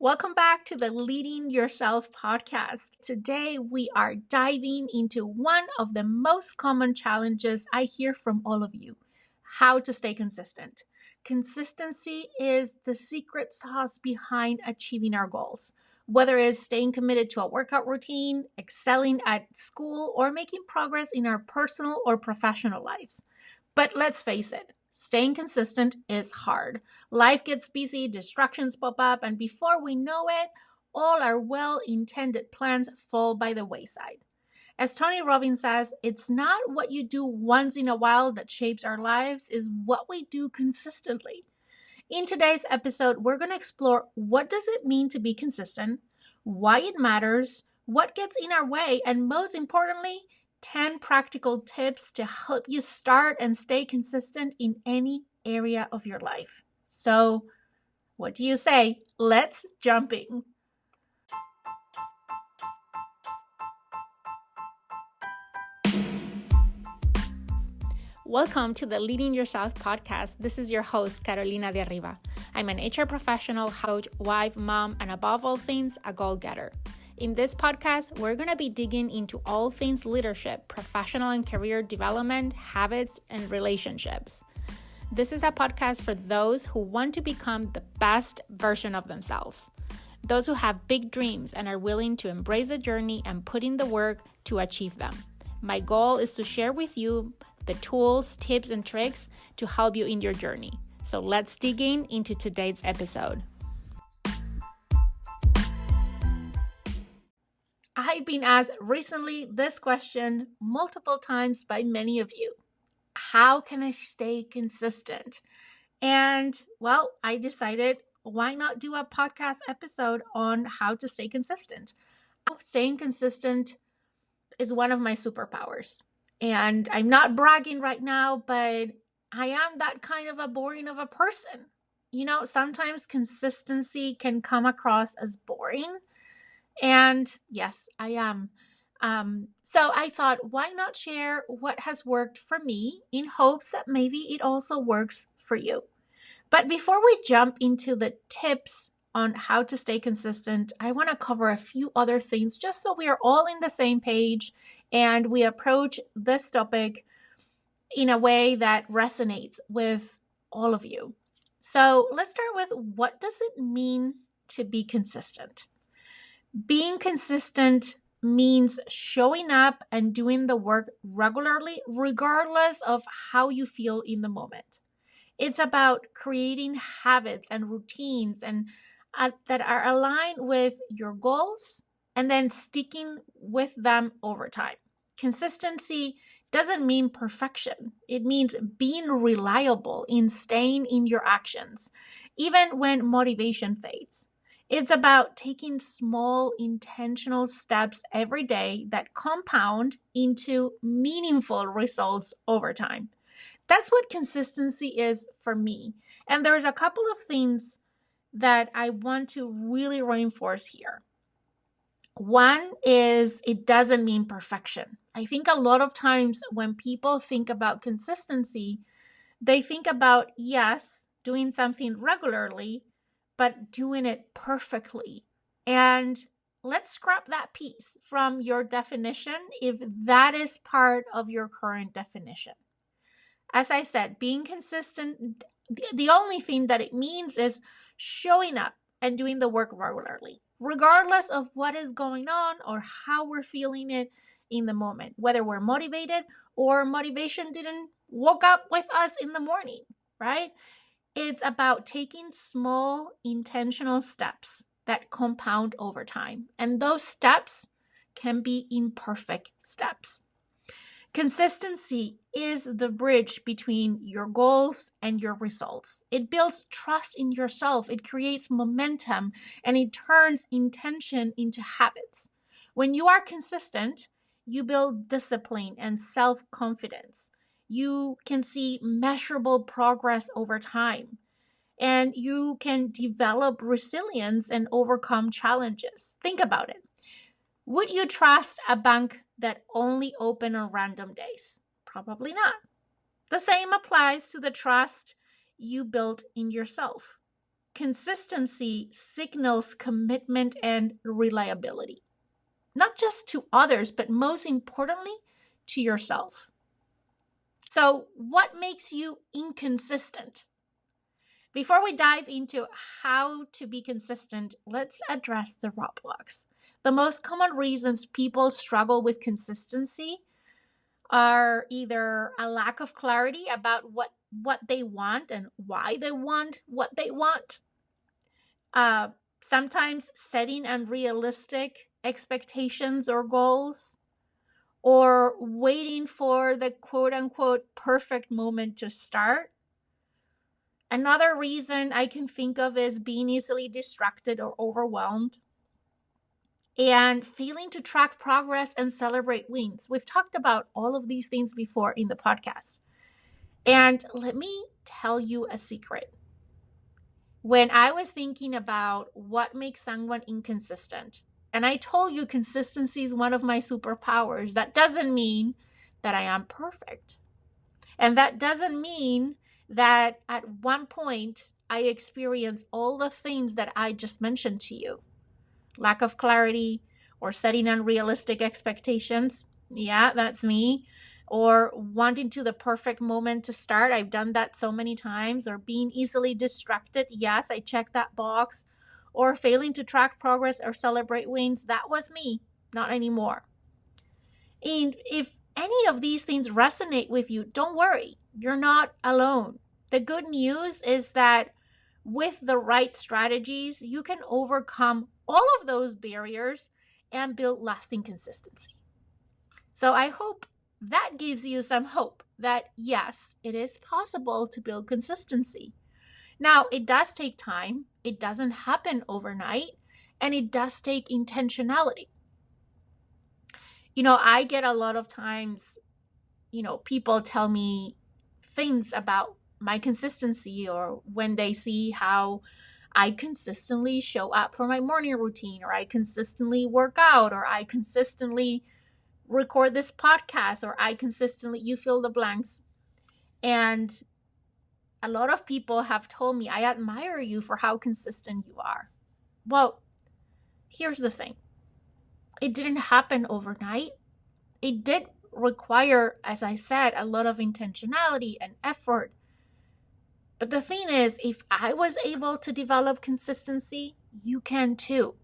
Welcome back to the Leading Yourself podcast. Today, we are diving into one of the most common challenges I hear from all of you: how to stay consistent. Consistency is the secret sauce behind achieving our goals. Whether it's staying committed to a workout routine, excelling at school, or making progress in our personal or professional lives. But let's face it, staying consistent is hard. Life gets busy, distractions pop up, and before we know it, all our well-intended plans fall by the wayside. As Tony Robbins says, it's not what you do once in a while that shapes our lives, it's what we do consistently. In today's episode, we're going to explore what does it mean to be consistent, why it matters, what gets in our way, and most importantly, 10 practical tips to help you start and stay consistent in any area of your life. So, what do you say? Let's jump in. Welcome to the Leading Yourself podcast. This is your host, Carolina de Arriba. I'm an HR professional, coach, wife, mom, and above all things, a goal-getter. In this podcast, we're going to be digging into all things leadership, professional and career development, habits, and relationships. This is a podcast for those who want to become the best version of themselves. Those who have big dreams and are willing to embrace the journey and put in the work to achieve them. My goal is to share with you the tools, tips, and tricks to help you in your journey. So let's dig into today's episode. I've been asked recently this question multiple times by many of you. How can I stay consistent? And well, I decided, why not do a podcast episode on how to stay consistent? Staying consistent is one of my superpowers. And I'm not bragging right now, but I am that kind of a boring of a person. You know, sometimes consistency can come across as boring. And yes, I am. So I thought, why not share what has worked for me in hopes that maybe it also works for you. But before we jump into the tips on how to stay consistent, I want to cover a few other things just so we are all in the same page and we approach this topic in a way that resonates with all of you. So let's start with, what does it mean to be consistent? Being consistent means showing up and doing the work regularly, regardless of how you feel in the moment. It's about creating habits and routines and that are aligned with your goals and then sticking with them over time. Consistency doesn't mean perfection. It means being reliable in staying in your actions, even when motivation fades. It's about taking small, intentional steps every day that compound into meaningful results over time. That's what consistency is for me. And there's a couple of things that I want to really reinforce here. One is, it doesn't mean perfection. I think a lot of times when people think about consistency, they think about, yes, doing something regularly, but doing it perfectly. And let's scrap that piece from your definition if that is part of your current definition. As I said, being consistent, the only thing that it means is showing up and doing the work regularly, regardless of what is going on or how we're feeling it in the moment, whether we're motivated or motivation didn't woke up with us in the morning, right? It's about taking small, intentional steps that compound over time. And those steps can be imperfect steps. Consistency is the bridge between your goals and your results. It builds trust in yourself, it creates momentum, and it turns intention into habits. When you are consistent, you build discipline and self-confidence. You can see measurable progress over time, and you can develop resilience and overcome challenges. Think about it. Would you trust a bank that only open on random days? Probably not. The same applies to the trust you built in yourself. consistency signals commitment and reliability, not just to others, but most importantly, to yourself. So, what makes you inconsistent? Before we dive into how to be consistent, let's address the roadblocks. The most common reasons people struggle with consistency are either a lack of clarity about what they want and why they want what they want. Sometimes setting unrealistic expectations or goals, or waiting for the quote unquote perfect moment to start. Another reason I can think of is being easily distracted or overwhelmed, and failing to track progress and celebrate wins. We've talked about all of these things before in the podcast. And let me tell you a secret. When I was thinking about what makes someone inconsistent, and I told you consistency is one of my superpowers, that doesn't mean that I am perfect. And that doesn't mean that at one point I experience all the things that I just mentioned to you. Lack of clarity or setting unrealistic expectations. Yeah, that's me. Or wanting to the perfect moment to start. I've done that so many times. Or being easily distracted. Yes, I checked that box. Or failing to track progress or celebrate wins. That was me, not anymore. And if any of these things resonate with you, don't worry. You're not alone. The good news is that with the right strategies, you can overcome all of those barriers and build lasting consistency. So I hope that gives you some hope that yes, it is possible to build consistency. Now, it does take time. It doesn't happen overnight, and it does take intentionality. I get a lot of times, people tell me things about my consistency, or when they see how I consistently show up for my morning routine, or I consistently work out, or I consistently record this podcast, or I consistently, you fill the blanks. And a lot of people have told me, I admire you for how consistent you are. Well, here's the thing. It didn't happen overnight. It did require, as I said, a lot of intentionality and effort. But the thing is, if I was able to develop consistency, you can too.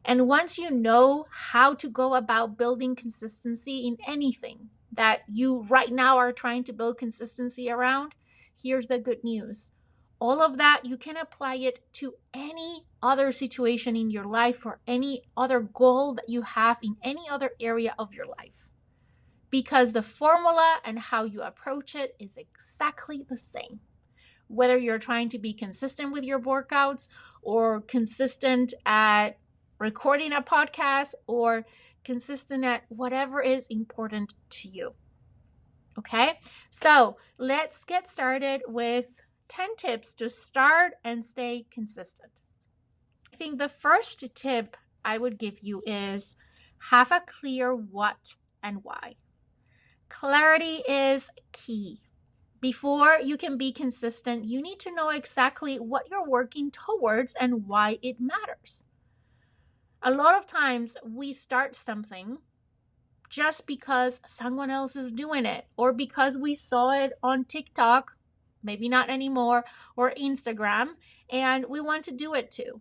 And once you know how to go about building consistency in anything that you right now are trying to build consistency around, here's the good news. All of that, you can apply it to any other situation in your life or any other goal that you have in any other area of your life. Because the formula and how you approach it is exactly the same. Whether you're trying to be consistent with your workouts, or consistent at recording a podcast, or consistent at whatever is important to you. Okay, so let's get started with 10 tips to start and stay consistent. I think the first tip I would give you is have a clear what and why. Clarity is key. Before you can be consistent, you need to know exactly what you're working towards and why it matters. A lot of times we start something just because someone else is doing it, or because we saw it on TikTok, maybe not anymore, or Instagram, and we want to do it too.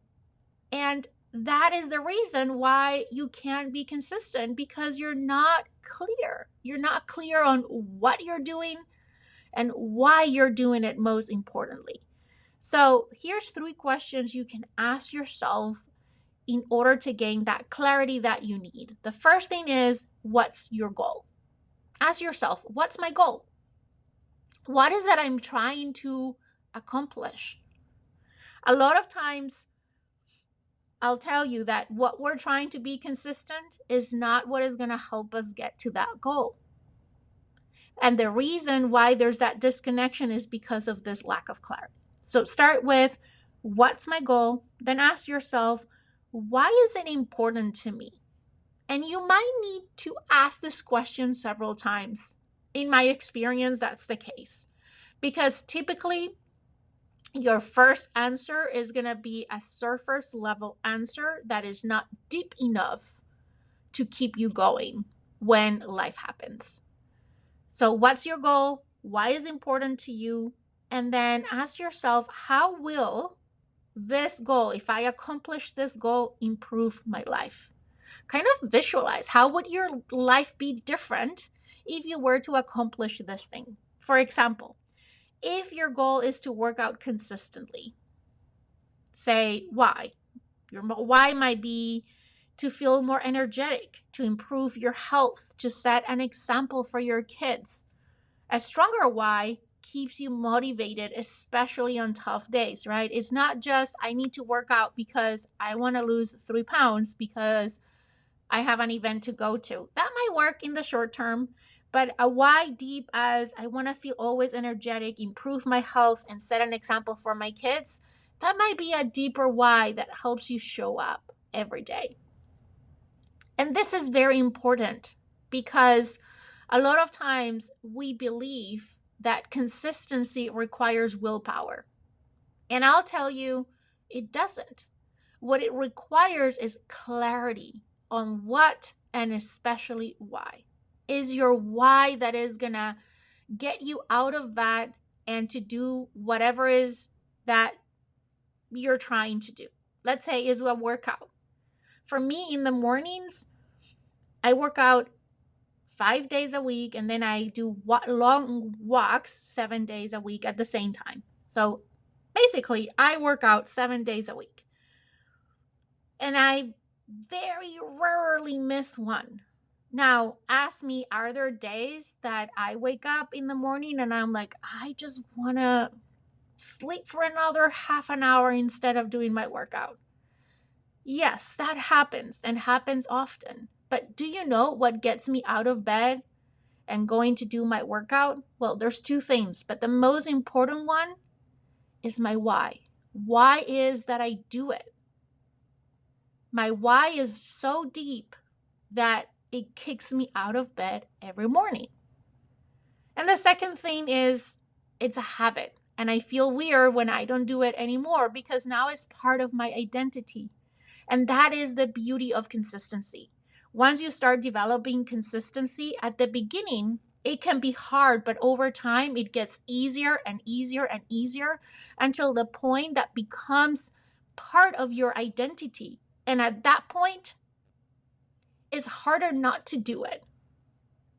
And that is the reason why you can't be consistent, because you're not clear. You're not clear on what you're doing and why you're doing it, most importantly. So here's 3 questions you can ask yourself in order to gain that clarity that you need. The first thing is, what's your goal? Ask yourself, what's my goal? What is it I'm trying to accomplish? A lot of times, I'll tell you that what we're trying to be consistent is not what is going to help us get to that goal. And the reason why there's that disconnection is because of this lack of clarity. So start with, what's my goal? Then ask yourself, why is it important to me? And you might need to ask this question several times. In my experience, that's the case. Because typically, Your first answer is going to be a surface level answer that is not deep enough to keep you going when life happens. So, what's your goal? Why is it important to you? And then ask yourself, how will this goal, if I accomplish this goal, improve my life? Kind of visualize how would your life be different if you were to accomplish this thing. For example, if your goal is to work out consistently, say why. Your why might be to feel more energetic, to improve your health, to set an example for your kids. A stronger why keeps you motivated, especially on tough days, right? It's not just I need to work out because I want to lose 3 pounds because I have an event to go to. That might work in the short term, but a why deep as I want to feel always energetic, improve my health, and set an example for my kids, that might be a deeper why that helps you show up every day. And this is very important because a lot of times we believe that consistency requires willpower. And I'll tell you, it doesn't. What it requires is clarity on what and especially why. Is your why that is going to get you out of bed and to do whatever is that you're trying to do. Let's say is a workout. For me in the mornings, I work out 5 days a week, and then I do long walks 7 days a week at the same time. So basically, I work out 7 days a week. And I very rarely miss one. Now, ask me, are there days that I wake up in the morning and I'm like, I just want to sleep for another half an hour instead of doing my workout? Yes, that happens and happens often. But do you know what gets me out of bed and going to do my workout? Well, there's 2 things, but the most important one is my why. Why is that I do it? My why is so deep that it kicks me out of bed every morning. And the second thing is it's a habit. And I feel weird when I don't do it anymore because now it's part of my identity. And that is the beauty of consistency. Once you start developing consistency at the beginning, it can be hard, but over time it gets easier and easier and easier until the point that becomes part of your identity. And at that point, it's harder not to do it.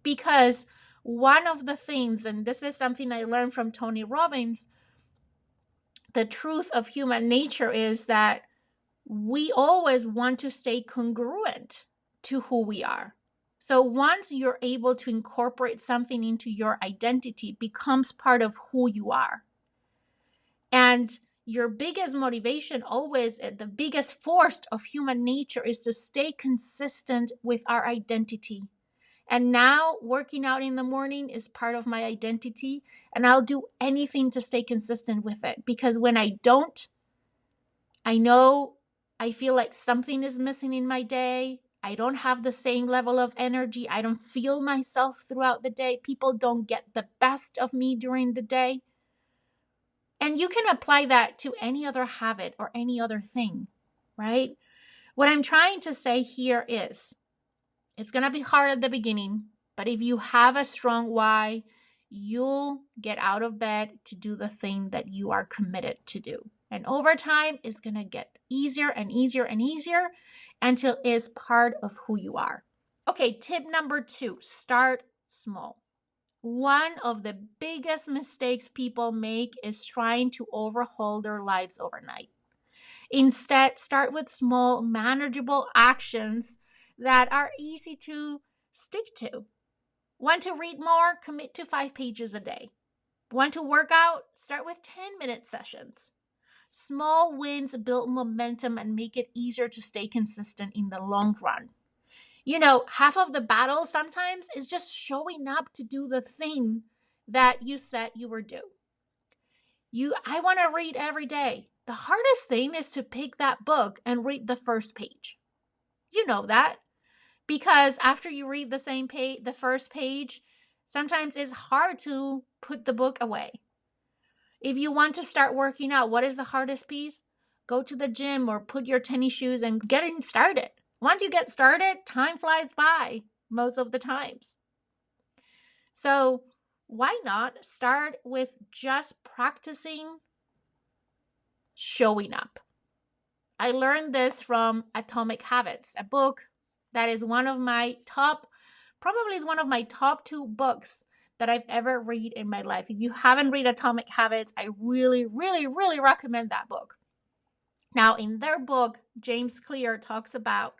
Because one of the things, and this is something I learned from Tony Robbins, the truth of human nature is that we always want to stay congruent to who we are. So once you're able to incorporate something into your identity, it becomes part of who you are. And your biggest motivation always, the biggest force of human nature is to stay consistent with our identity. And now working out in the morning is part of my identity, and I'll do anything to stay consistent with it. Because when I don't, I know I feel like something is missing in my day. I don't have the same level of energy. I don't feel myself throughout the day. People don't get the best of me during the day. And you can apply that to any other habit or any other thing, right? What I'm trying to say here is it's going to be hard at the beginning, but if you have a strong why, you'll get out of bed to do the thing that you are committed to do. And over time, it's going to get easier and easier and easier until it's part of who you are. Okay, tip number 2, start small. One of the biggest mistakes people make is trying to overhaul their lives overnight. Instead, start with small, manageable actions that are easy to stick to. Want to read more? Commit to 5 pages a day. Want to work out? Start with 10-minute sessions. Small wins build momentum and make it easier to stay consistent in the long run. You know, half of the battle sometimes is just showing up to do the thing that you said you were due. I want to read every day. The hardest thing is to pick that book and read the first page. You know that. Because after you read the first page, sometimes it's hard to put the book away. If you want to start working out, what is the hardest piece? Go to the gym or put your tennis shoes and get started. Once you get started, time flies by most of the times. So why not start with just practicing showing up? I learned this from Atomic Habits, a book that is one of my top 2 books that I've ever read in my life. If you haven't read Atomic Habits, I really, really, really recommend that book. Now, in their book, James Clear talks about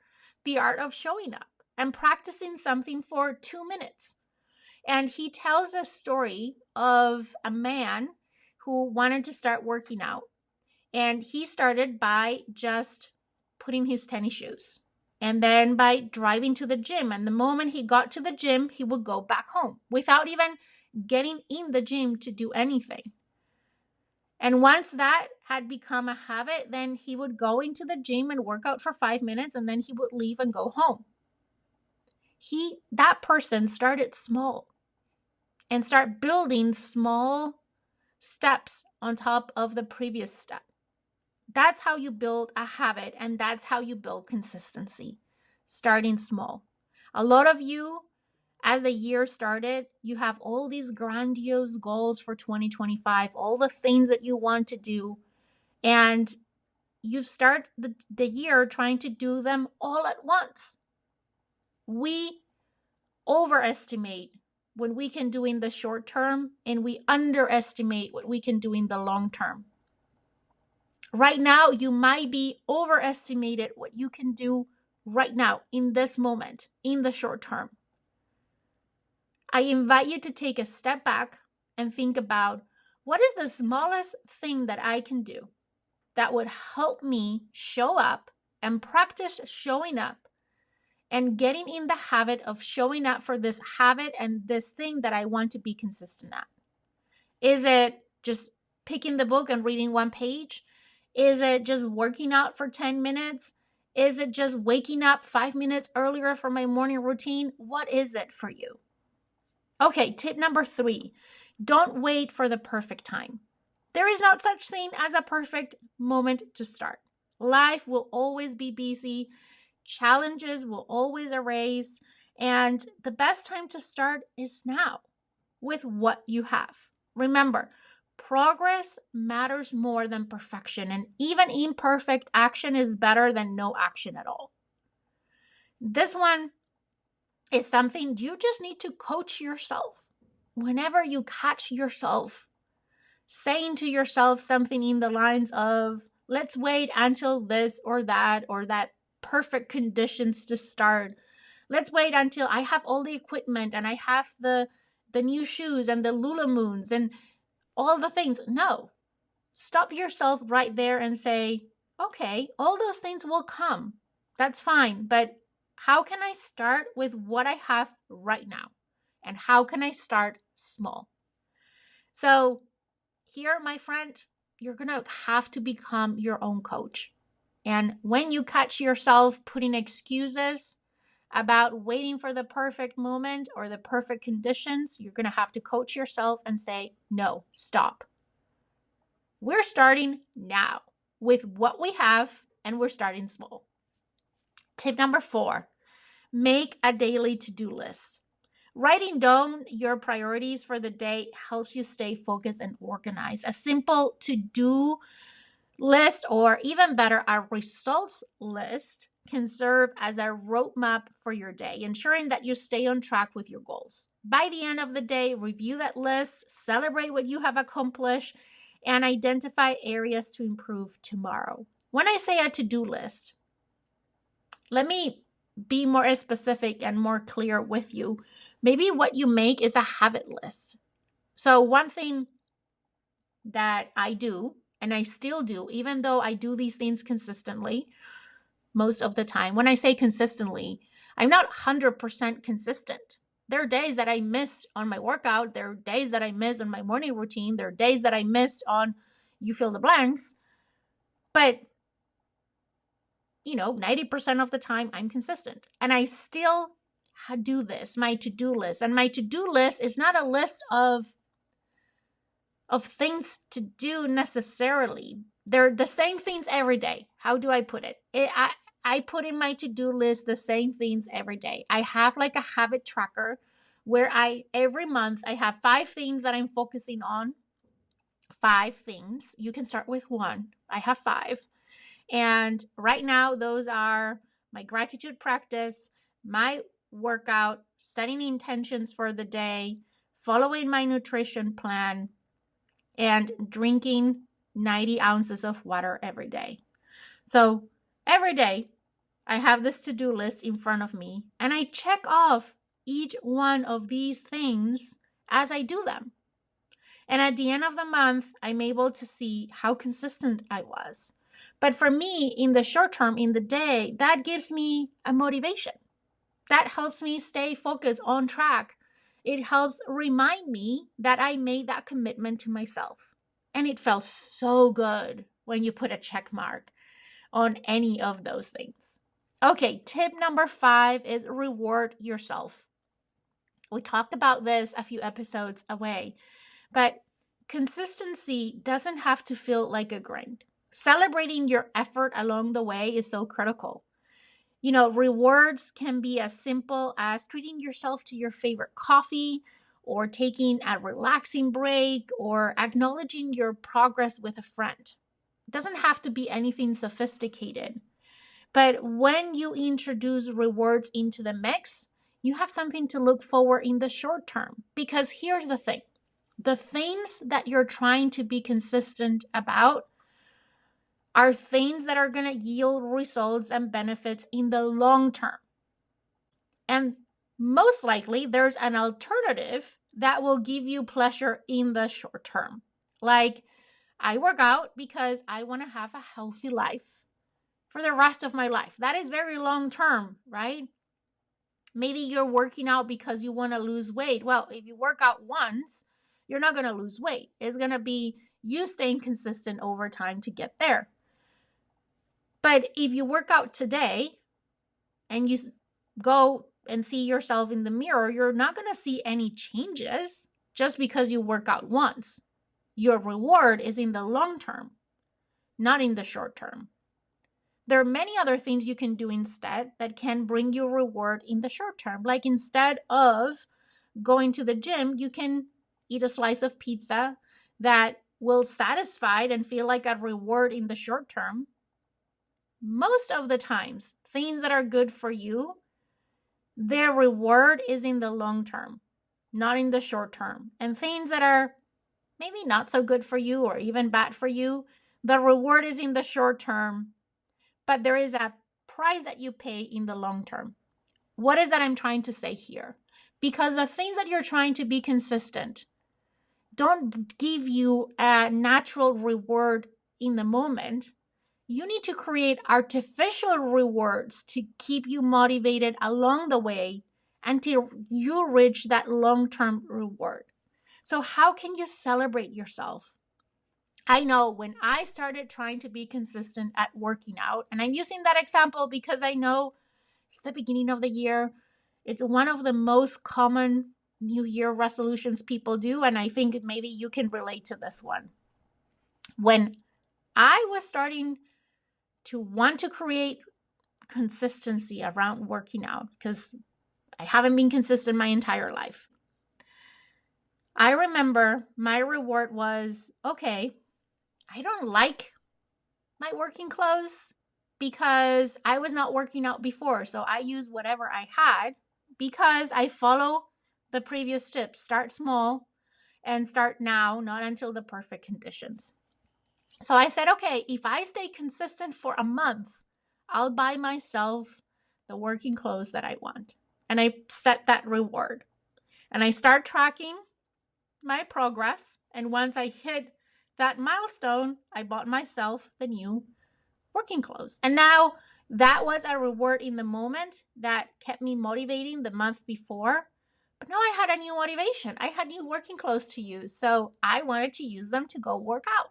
the art of showing up and practicing something for 2 minutes. And he tells a story of a man who wanted to start working out. And he started by just putting his tennis shoes and then by driving to the gym. And the moment he got to the gym, he would go back home without even getting in the gym to do anything. And once that had become a habit, then he would go into the gym and work out for 5 minutes, and then he would leave and go home. That person started small and start building small steps on top of the previous step. That's how you build a habit, and that's how you build consistency, starting small. A lot of you, as the year started, you have all these grandiose goals for 2025, all the things that you want to do, and you start the year trying to do them all at once. We overestimate what we can do in the short term, and we underestimate what we can do in the long term. Right now, you might be overestimated what you can do right now, in this moment, in the short term. I invite you to take a step back and think about, what is the smallest thing that I can do that would help me show up and practice showing up and getting in the habit of showing up for this habit and this thing that I want to be consistent at? Is it just picking the book and reading 1 page? Is it just working out for 10 minutes? Is it just waking up 5 minutes earlier for my morning routine? What is it for you? Okay, tip number 3, don't wait for the perfect time. There is no such thing as a perfect moment to start. Life will always be busy. Challenges will always arise. And the best time to start is now with what you have. Remember, progress matters more than perfection, and even imperfect action is better than no action at all. This one is something you just need to coach yourself. Whenever you catch yourself saying to yourself something in the lines of, let's wait until this or that perfect conditions to start. Let's wait until I have all the equipment and I have the new shoes and the Lulamoons and all the things. No, stop yourself right there and say, okay, all those things will come. That's fine. But how can I start with what I have right now? And how can I start small? So here, my friend, you're going to have to become your own coach. And when you catch yourself putting excuses about waiting for the perfect moment or the perfect conditions, you're going to have to coach yourself and say, no, stop. We're starting now with what we have, and we're starting small. Tip number 4, make a daily to-do list. Writing down your priorities for the day helps you stay focused and organized. A simple to-do list, or even better, a results list, can serve as a roadmap for your day, ensuring that you stay on track with your goals. By the end of the day, review that list, celebrate what you have accomplished, and identify areas to improve tomorrow. When I say a to-do list, let me be more specific and more clear with you. Maybe what you make is a habit list. So one thing that I do, and I still do, even though I do these things consistently most of the time. When I say consistently, I'm not 100% consistent. There are days that I missed on my workout. There are days that I missed on my morning routine. There are days that I missed on you fill the blanks. But 90% of the time I'm consistent. And I still do this, my to-do list. And my to-do list is not a list of of things to do necessarily. They're the same things every day. How do I put it? I put in my to-do list the same things every day. I have like a habit tracker where every month I have 5 things that I'm focusing on. 5 things. You can start with 1. I have 5. And right now, those are my gratitude practice, my workout, setting intentions for the day, following my nutrition plan, and drinking 90 ounces of water every day. So every day, I have this to-do list in front of me, and I check off each one of these things as I do them. And at the end of the month, I'm able to see how consistent I was. But for me, in the short term, in the day, that gives me a motivation. That helps me stay focused on track. It helps remind me that I made that commitment to myself. And it felt so good when you put a check mark on any of those things. Okay, tip number 5 is reward yourself. We talked about this a few episodes away, but consistency doesn't have to feel like a grind. Celebrating your effort along the way is so critical. Rewards can be as simple as treating yourself to your favorite coffee, or taking a relaxing break, or acknowledging your progress with a friend. It doesn't have to be anything sophisticated. But when you introduce rewards into the mix, you have something to look forward in the short term. Because here's the thing. The things that you're trying to be consistent about are things that are going to yield results and benefits in the long term. And most likely, there's an alternative that will give you pleasure in the short term. Like, I work out because I want to have a healthy life for the rest of my life. That is very long term, right? Maybe you're working out because you want to lose weight. Well, if you work out once, you're not going to lose weight. It's going to be you staying consistent over time to get there. But if you work out today and you go and see yourself in the mirror, you're not going to see any changes just because you work out once. Your reward is in the long term, not in the short term. There are many other things you can do instead that can bring you reward in the short term. Like, instead of going to the gym, you can eat a slice of pizza that will satisfy and feel like a reward in the short term. Most of the times, things that are good for you, their reward is in the long term, not in the short term. And things that are maybe not so good for you or even bad for you, the reward is in the short term, but there is a price that you pay in the long term. What is that I'm trying to say here? Because the things that you're trying to be consistent don't give you a natural reward in the moment. You need to create artificial rewards to keep you motivated along the way until you reach that long-term reward. So how can you celebrate yourself? I know when I started trying to be consistent at working out, and I'm using that example because I know it's the beginning of the year. It's one of the most common New Year resolutions people do, and I think maybe you can relate to this one. When I was starting to want to create consistency around working out, because I haven't been consistent my entire life, I remember my reward was, okay, I don't like my working clothes because I was not working out before. So I use whatever I had because I follow the previous tips. Start small and start now, not until the perfect conditions. So I said, okay, if I stay consistent for a month, I'll buy myself the working clothes that I want. And I set that reward. And I start tracking my progress. And once I hit that milestone, I bought myself the new working clothes. And now that was a reward in the moment that kept me motivating the month before. But now I had a new motivation. I had new working clothes to use. So I wanted to use them to go work out.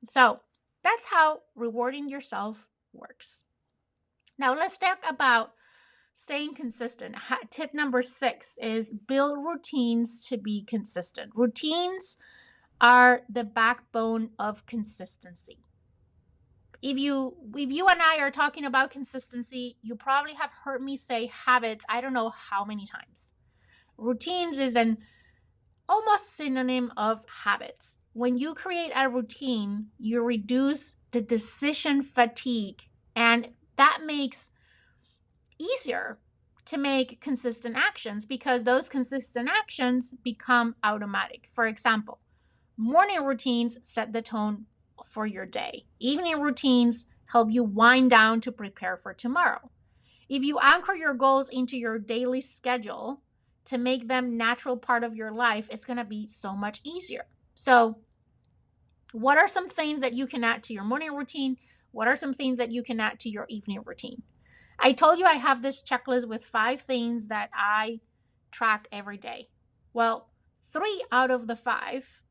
So that's how rewarding yourself works. Now let's talk about staying consistent. Tip number 6 is build routines to be consistent. Routines are the backbone of consistency. If you and I are talking about consistency, you probably have heard me say habits I don't know how many times. Routines is an almost synonym of habits. When you create a routine, you reduce the decision fatigue, and that makes easier to make consistent actions because those consistent actions become automatic. For example, morning routines set the tone for your day. Evening routines help you wind down to prepare for tomorrow. If you anchor your goals into your daily schedule to make them natural part of your life, it's going to be so much easier. So, what are some things that you can add to your morning routine? What are some things that you can add to your evening routine? I told you I have this checklist with 5 things that I track every day. Well, 3 out of the 5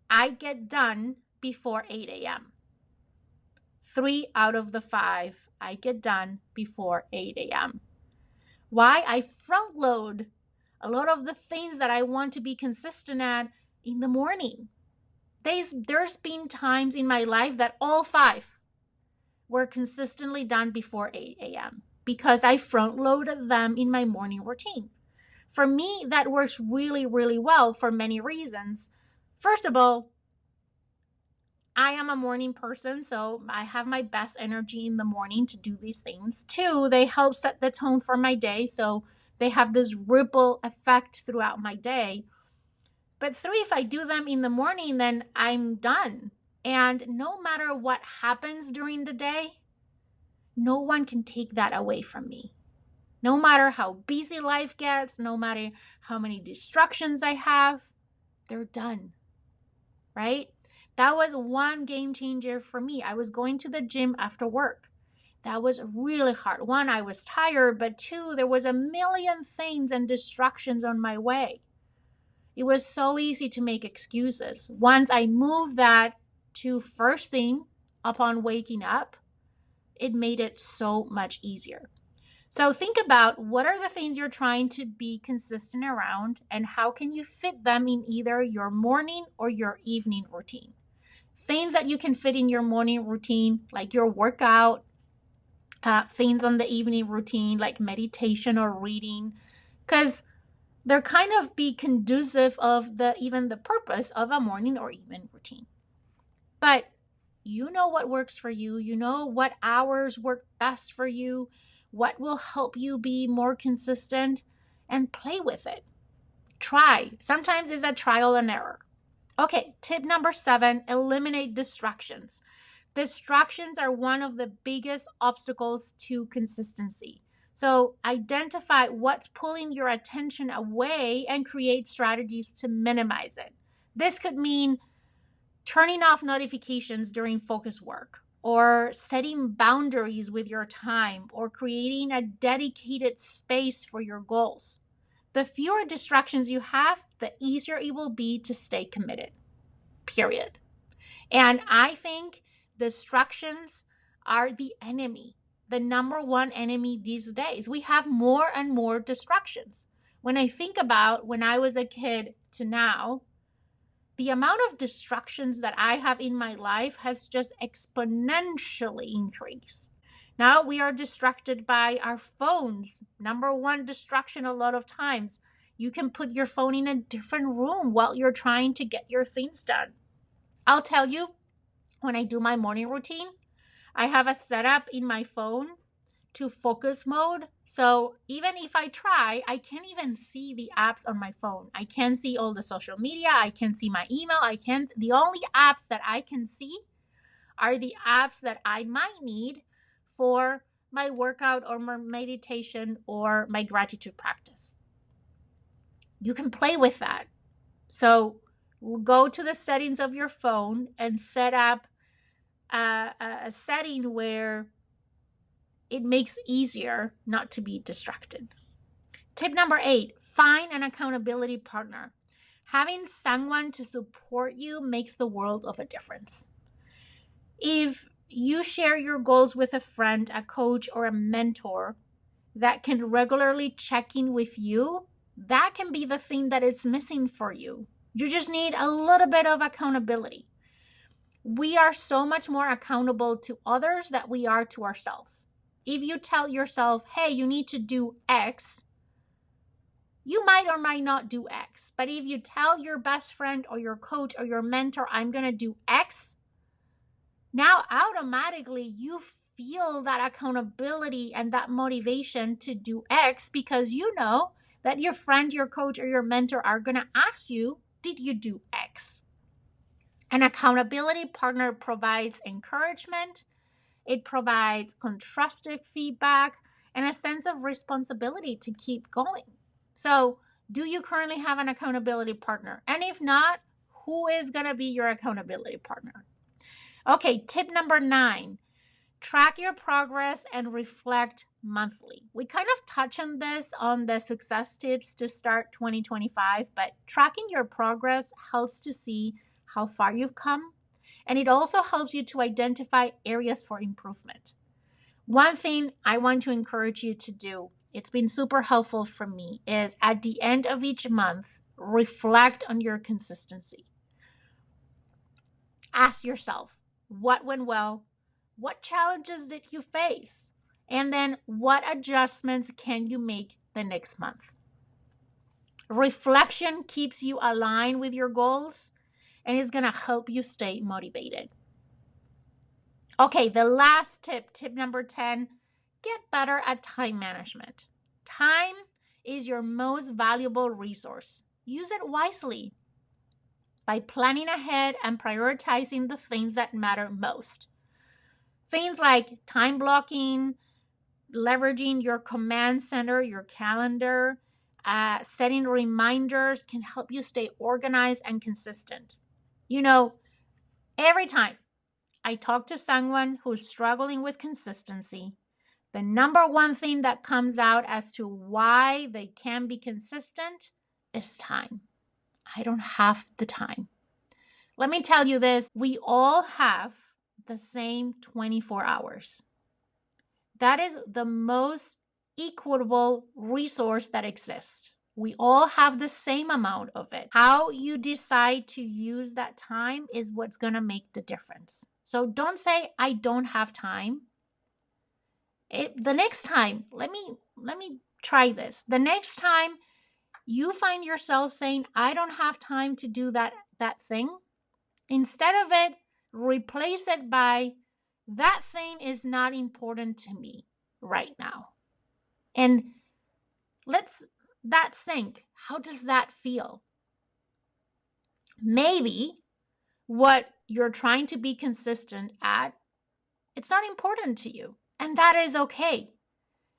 I get done before 8 a.m. 3 out of the 5 I get done before 8 a.m. Why? I front load a lot of the things that I want to be consistent at in the morning. There's been times in my life that all 5 were consistently done before 8 a.m. because I front loaded them in my morning routine. For me, that works really, really well for many reasons. First of all, I am a morning person, so I have my best energy in the morning to do these things. 2, they help set the tone for my day, so they have this ripple effect throughout my day. But 3, if I do them in the morning, then I'm done. And no matter what happens during the day, no one can take that away from me. No matter how busy life gets, no matter how many distractions I have, they're done, right? That was one game changer for me. I was going to the gym after work. That was really hard. 1, I was tired, but 2, there was a million things and distractions on my way. It was so easy to make excuses. Once I moved that to first thing upon waking up, it made it so much easier. So think about what are the things you're trying to be consistent around and how can you fit them in either your morning or your evening routine. Things that you can fit in your morning routine, like your workout, things on the evening routine, like meditation or reading, because they're kind of be conducive of even the purpose of a morning or evening routine. But you know what works for you. You know what hours work best for you, what will help you be more consistent, and play with it. Try. Sometimes it's a trial and error. Okay, tip number 7, eliminate distractions. Distractions are one of the biggest obstacles to consistency. So identify what's pulling your attention away and create strategies to minimize it. This could mean turning off notifications during focus work, or setting boundaries with your time, or creating a dedicated space for your goals. The fewer distractions you have, the easier it will be to stay committed, period. And I think distractions are the enemy, the number one enemy these days. We have more and more distractions. When I think about when I was a kid to now, the amount of distractions that I have in my life has just exponentially increased. Now we are distracted by our phones. Number one distraction a lot of times. You can put your phone in a different room while you're trying to get your things done. I'll tell you, when I do my morning routine, I have a setup in my phone to focus mode. So even if I try, I can't even see the apps on my phone. I can't see all the social media. I can't see my email. The only apps that I can see are the apps that I might need for my workout or my meditation or my gratitude practice. You can play with that. So go to the settings of your phone and set up a setting where it makes easier not to be distracted. Tip number 8, find an accountability partner. Having someone to support you makes the world of a difference. If you share your goals with a friend, a coach, or a mentor that can regularly check in with you, that can be the thing that is missing for you. You just need a little bit of accountability. We are so much more accountable to others than we are to ourselves. If you tell yourself, hey, you need to do X, you might or might not do X. But if you tell your best friend or your coach or your mentor, I'm going to do X, now automatically you feel that accountability and that motivation to do X, because you know that your friend, your coach, or your mentor are going to ask you, did you do X? An accountability partner provides encouragement, it provides constructive feedback, and a sense of responsibility to keep going. So, do you currently have an accountability partner? And if not, who is going to be your accountability partner? Okay, tip number 9, track your progress and reflect monthly. We kind of touch on this on the success tips to start 2025, but tracking your progress helps to see how far you've come, and it also helps you to identify areas for improvement. One thing I want to encourage you to do, it's been super helpful for me, is at the end of each month, reflect on your consistency. Ask yourself, what went well? What challenges did you face? And then what adjustments can you make the next month? Reflection keeps you aligned with your goals and is going to help you stay motivated. Okay, the last tip, tip number 10, get better at time management. Time is your most valuable resource. Use it wisely by planning ahead and prioritizing the things that matter most. Things like time blocking, leveraging your command center, your calendar, setting reminders can help you stay organized and consistent. You know, every time I talk to someone who's struggling with consistency, the number one thing that comes out as to why they can be consistent is time. I don't have the time. Let me tell you this, we all have the same 24 hours. That is the most equitable resource that exists. We all have the same amount of it. How you decide to use that time is what's going to make the difference. So don't say, I don't have time. The next time, let me try this. The next time you find yourself saying, I don't have time to do that thing, instead of it, replace it by, that thing is not important to me right now. And let's that sink. How does that feel? Maybe what you're trying to be consistent at, it's not important to you. And that is okay.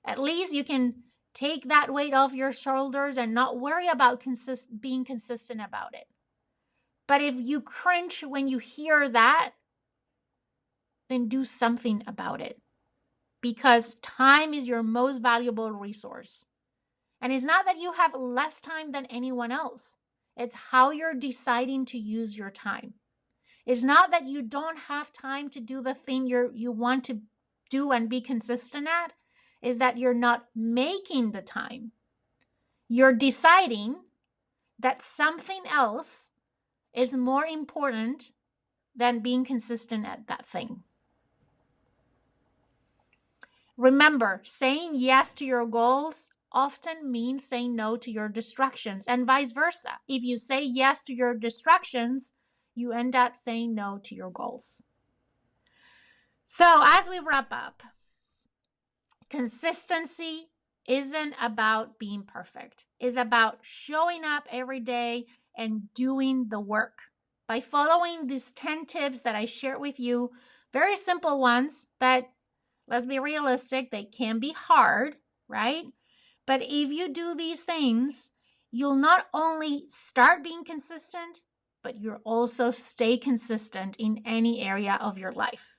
At least you can take that weight off your shoulders and not worry about being consistent about it. But if you cringe when you hear that, then do something about it. Because time is your most valuable resource. And it's not that you have less time than anyone else. It's how you're deciding to use your time. It's not that you don't have time to do the thing you want to do and be consistent at. It's that you're not making the time. You're deciding that something else is more important than being consistent at that thing. Remember, saying yes to your goals often means saying no to your distractions, and vice versa. If you say yes to your distractions, you end up saying no to your goals. So as we wrap up, consistency isn't about being perfect. It's about showing up every day and doing the work. By following these 10 tips that I shared with you, very simple ones, but let's be realistic, they can be hard, right? But if you do these things, you'll not only start being consistent, but you'll also stay consistent in any area of your life.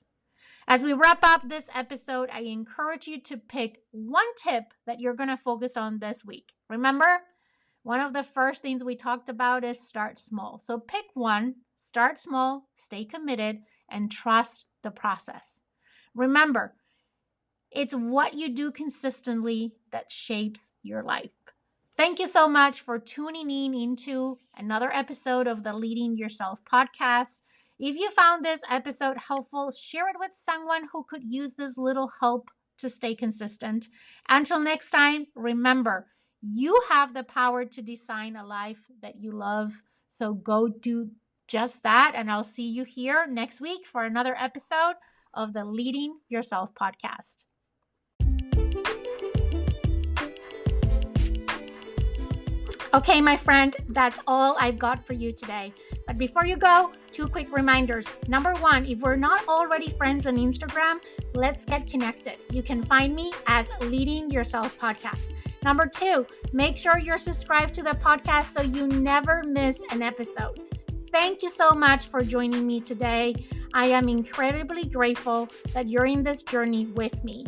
As we wrap up this episode, I encourage you to pick one tip that you're going to focus on this week. Remember, one of the first things we talked about is start small. So pick one, start small, stay committed, and trust the process. Remember, it's what you do consistently that shapes your life. Thank you so much for tuning in into another episode of the Leading Yourself podcast. If you found this episode helpful, share it with someone who could use this little help to stay consistent. Until next time, remember, you have the power to design a life that you love. So go do just that. And I'll see you here next week for another episode of the Leading Yourself podcast. Okay, my friend, that's all I've got for you today. But before you go, 2 quick reminders. Number 1, if we're not already friends on Instagram, let's get connected. You can find me as Leading Yourself Podcast. Number 2, make sure you're subscribed to the podcast so you never miss an episode. Thank you so much for joining me today. I am incredibly grateful that you're in this journey with me.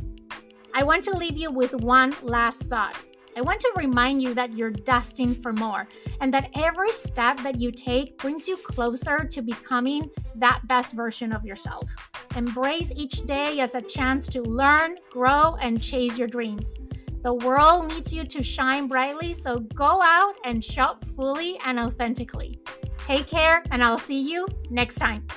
I want to leave you with one last thought. I want to remind you that you're destined for more and that every step that you take brings you closer to becoming that best version of yourself. Embrace each day as a chance to learn, grow, and chase your dreams. The world needs you to shine brightly, so go out and show up fully and authentically. Take care, and I'll see you next time.